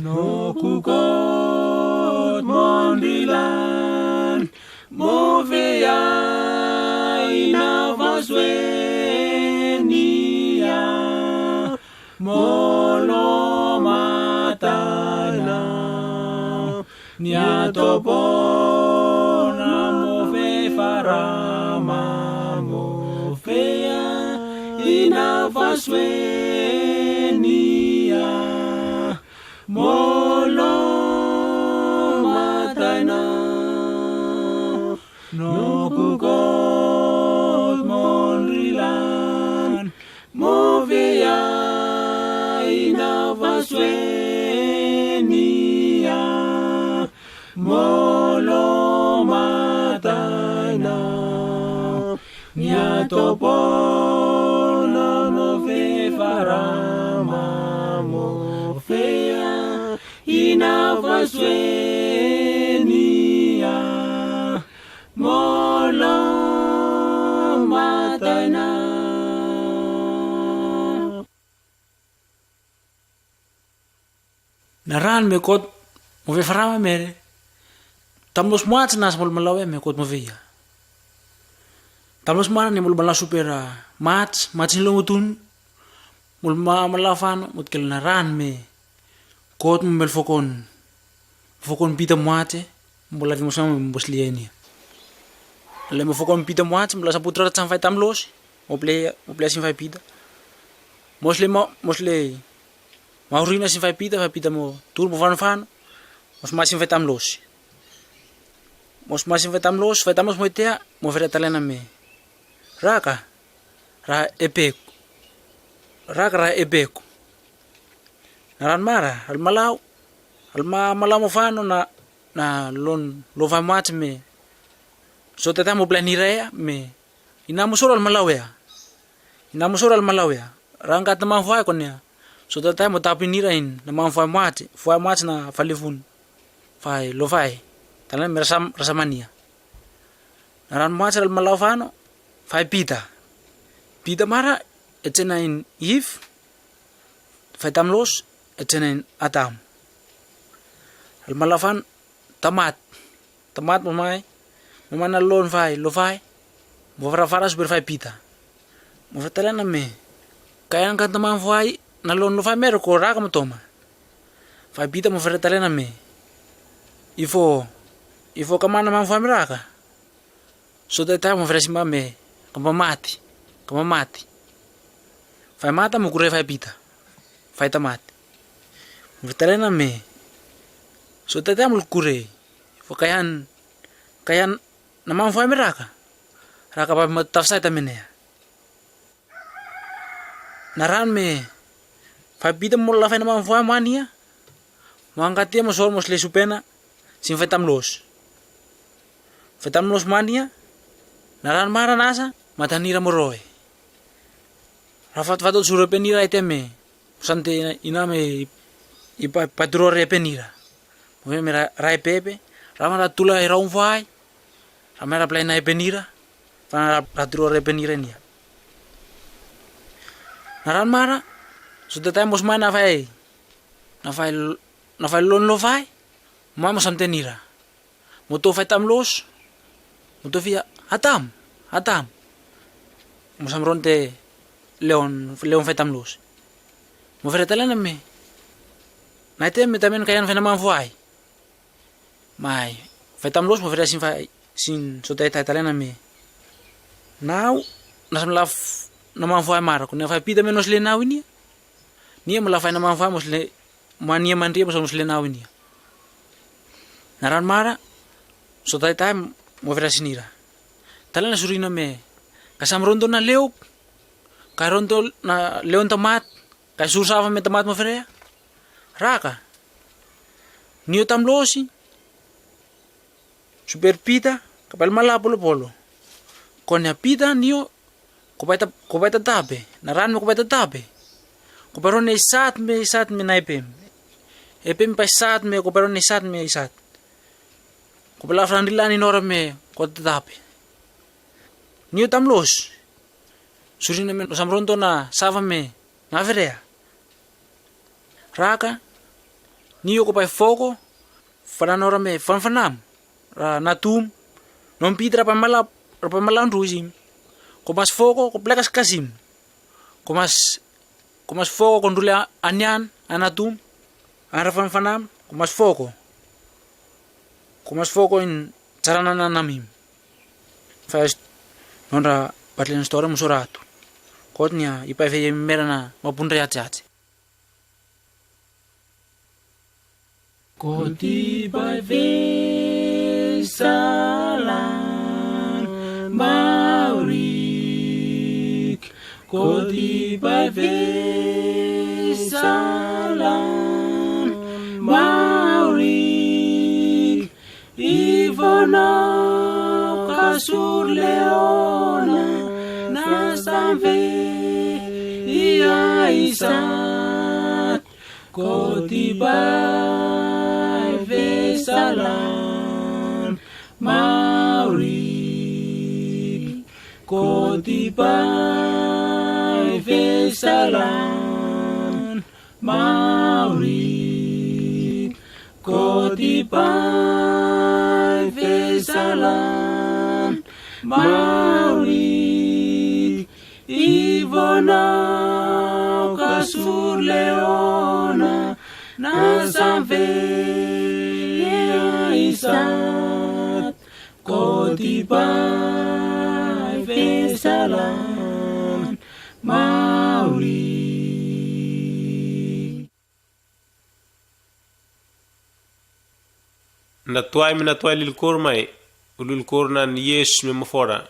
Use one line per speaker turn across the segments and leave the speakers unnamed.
No kukot mondilan movea inavaswenia molo matana niatopona move farama movea inavaswenia molo matana no kukot mondilan movea inavaswenia molo matana niatopona move farama movea inavaswenia molo matana. Naran me kot move farama mere tamlos muat nas mol malawe me kot movia tamlos mana ni mol mala supera mats lungutun mol malafan mut kel naran me kot mel fokon pita muate mbola vi mosam mboslieni le me fokon pita muate mbola sa putra tsam fai tamlos mople sin fai pita mosle maurina sin fai pita mo turbo fan mos masin fai tamlos fai tamos moitea mo vera talena me raka ra epeku naran mara al malau mo fano na lo fa mat me so teta mo planirea me inamusoro al malawea ranga tama fa konya so teta mo tapinira in na man fa mat na falifun fai lo fai talan rasamania naran mat al malau fano fai pita mara etena in if fai tamlos etena in atam al malafan tamat mo mai mana lo fai mo fara super fai pita mo fetalana me kayan kan taman fai na lo fai mero ko raka mo toma fai pita mo fetalana me ifo kamana man fai raka so teta mo fresima me kamamati fai mata mo kure fai pita fai tamat mo fetalana me so teta mo kure fo kayan na man fai raka pa matafsai tamenea naran me fai pita mo la fai na man fai mania mo angatia mo sormos le supena sin fai tamlos mania naran mara nasa matanira moroe rafat fatot suro penira iteme sante iname patrore penira me rai pepe ramara tula era un fai ramara plena penira para patrore penira nia naran mara so tetamos mana fai lon lo fai mama samtenira moto fai tamlos moto via atam mosam ronte leon fai tamlos mo fetalana me naite me tamen kayan fai na man fai mai fai tamlos mo fera sin so teta talena me now nasam laf na man fai mara ko na fai pita menos le now ni mo la fai na man fai mos le mania mandria mos le now ni naran mara so teta mo fera sinira talena surina me kasam rondo na leo karondo na leon tamat kasursa me tamat mo fera raka nio tamlosi super pita kapal mala polo konya pita nio kopaita tape naran mo kopaita tape koparon isat me naipem epem pa isat me koparon isat me isat kopala frandilani nora me kota tape nio tamlos surina me samronto na sava me na verea raka Niyo ko pa fogo fananora me fanfanam ra natum non pitra pa malandrusim ko mas fogo ko plekas kasim ko mas fogo kon dule anyan anatum ara fanfanam ko mas fogo in charana namim fast nonra patlen story musoratu kotnya ipa fe merana mapundre atjat Koti by Vesalan Maurik Koti by Vesalan Maurik Ivona Kasur Leona Nasamve Iaisat Koti by Vesalan Maurik Koti by Vesalan Maurik Koti by Vesalan Maurik Ivona Kasur Leona Nasamve Isat Koti by Vesalan Maurik
Natuai lilkor mai ululkor nan yes me mofora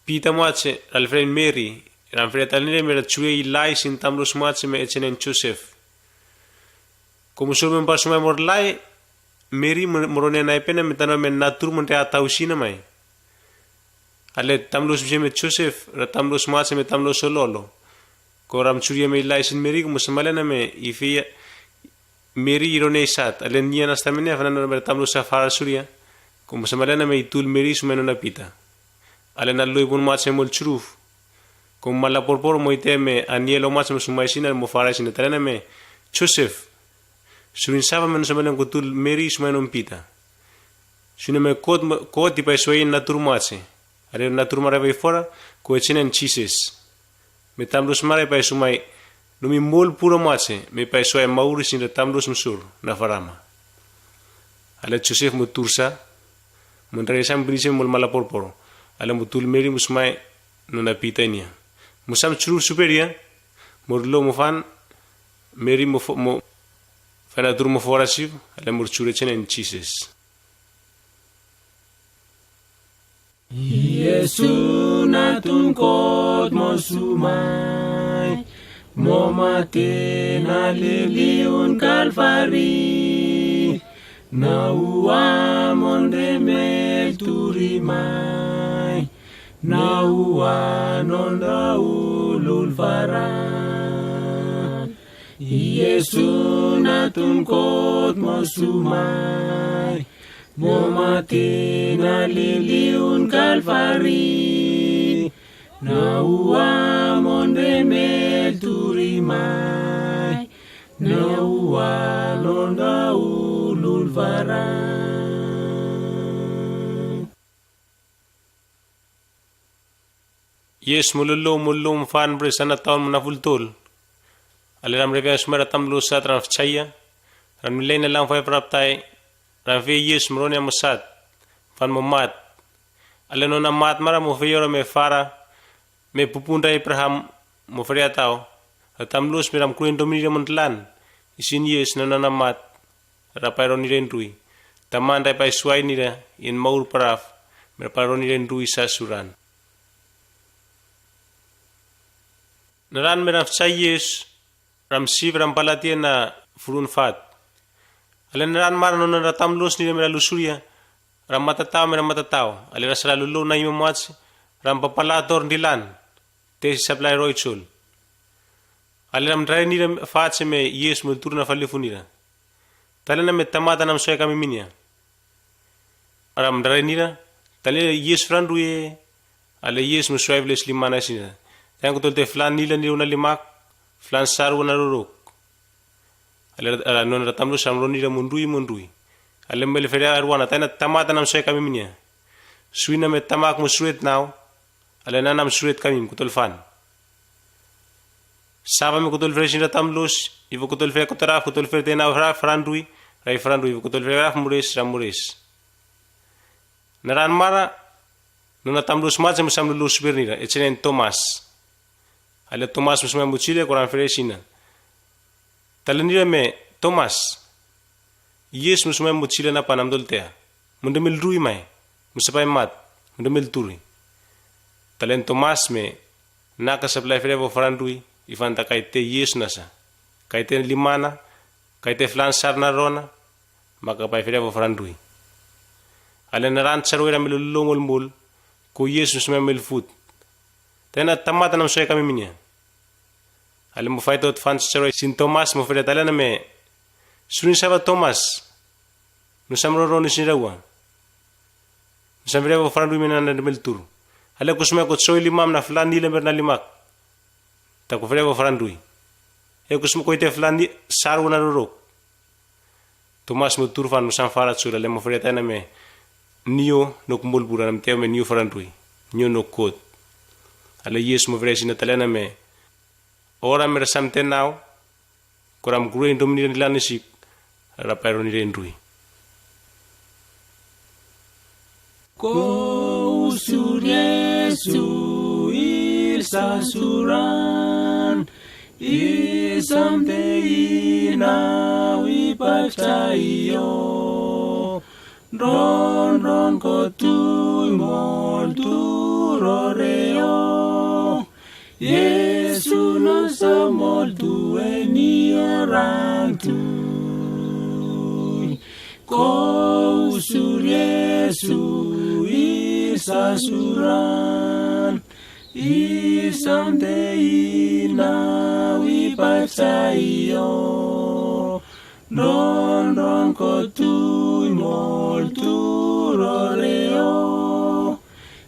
pita mache Alfred Mary Alfred alnire me chui lai sin tamlos mache me echenen Joseph como solo me paso me morlai Mary morone na pena metano me natur monte atausina mai ale tamlos me Joseph ra tamlos mache me tamlos sololo koram churi me lai sin Mary como semalena me ifia Mary irone sat ale nia na stamene fanano me tamlos safara suria como semalena me itul Mary sumeno na pita ale na loi bon mache mol churuf como mala por moite me anielo mache me sumaisina mo fara sin talena me Joseph Surin sava men semeleng kutul Mary sumenon pita. Sune me koti pa soe natur mace. Ale natur mare vai fora ko echenen chises. Me tamlos mare pa sumai numi mol puro mace me pa soe mauri sin tamlos musur na farama. Ale Joseph mutursa mun resam brise mol mala porporo. Ale mutul Mary musmai nuna pita nia. Musam churu superia morlo mofan Mary mo Fana turmo forasiv, ale murchure chenen chises.
Yesu natun kot mosumai, momate na liliun kalvari, na ua mondremel turimai, na ua nonda ulul farai. Yesu natun kot mosumai momate na liliun kalvari na ua mondremel turimai na ua londa ulul farai
Yes mulum fan bresana taon munafultul ale ram revia smera tamlu sat ram chaya ram lene lang fai praptai ram ve yes mronia musat fan momat ale nona mat mara mo feyora me fara me pupunda Abraham mo feria tao tamlu smeram kuin domini montlan isin yes nona mat rapairo ni rendui tamanda pai suai nira in maur paraf me paro ni rendui sasuran naran meram chayes ram siv ram palatia na furun fat ale naran mar no na tamlos ni mera lusuria ram matatao mera matatao ale rasala lulu na imamats ram papalator dilan te supply roichul ale ram drai ni fat se me yes multur na falifunira talena me tamata nam soe kami minia ram drai nira tale yes fran ruye ale yes mu soe bles limana sina tangu tolte flan nila ni una limak flan saru na ruruk ala non tamlus am ronira mundui ale mele feria arwana tana tamata nam soy kami minya suina me tamak musruet now ale nanam suret kami kutol fan sava me kutol fresina tamlus ivo kutol fe kutara kutol fe tena frandui rai frandui ivo kutol fe ramuris naran mara nuna tamlus matse musam lulus bernira echenen Thomas ale Thomas musma muchile koran fresina talenira me Thomas yes musma muchile na panam doltea mundemil rui mai musapai mat mundemil turi talen Thomas me naka supply frevo frandui ifanta kaite yes nasa kaite limana kaite flan sarna rona maka pai frevo frandui ale naran charwera mil longol mul ko yes musma mil foot tena tamata nam soy kami minya ale mo fight out fans charwe sin Thomas mo fere talana me sunin saba Thomas no samro roni sirawa samre vo frandui mena na mil tur ale kusme ko soy limam na flan ni lember na limak ta ko fere vo frandui e kusme ko ite flan ni saru na rorok Thomas mo tur fan sam fara tsura le mo fere tana me nio no kumbul buranam teo me nio frandui nio no kot ale yes mo fere sin talana me ora mer samte now koram green domini lanisik rapero ni rendui
Ko usur Yesu isasuran isamte ina wipaktayo ron ko tu molturoreo Yesu no samoltu eni orang tu ko usur Yesu isasuran isamte ina wipaktayo ron ko tu molturoreo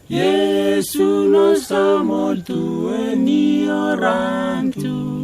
Yesu no samoltu eni orang tu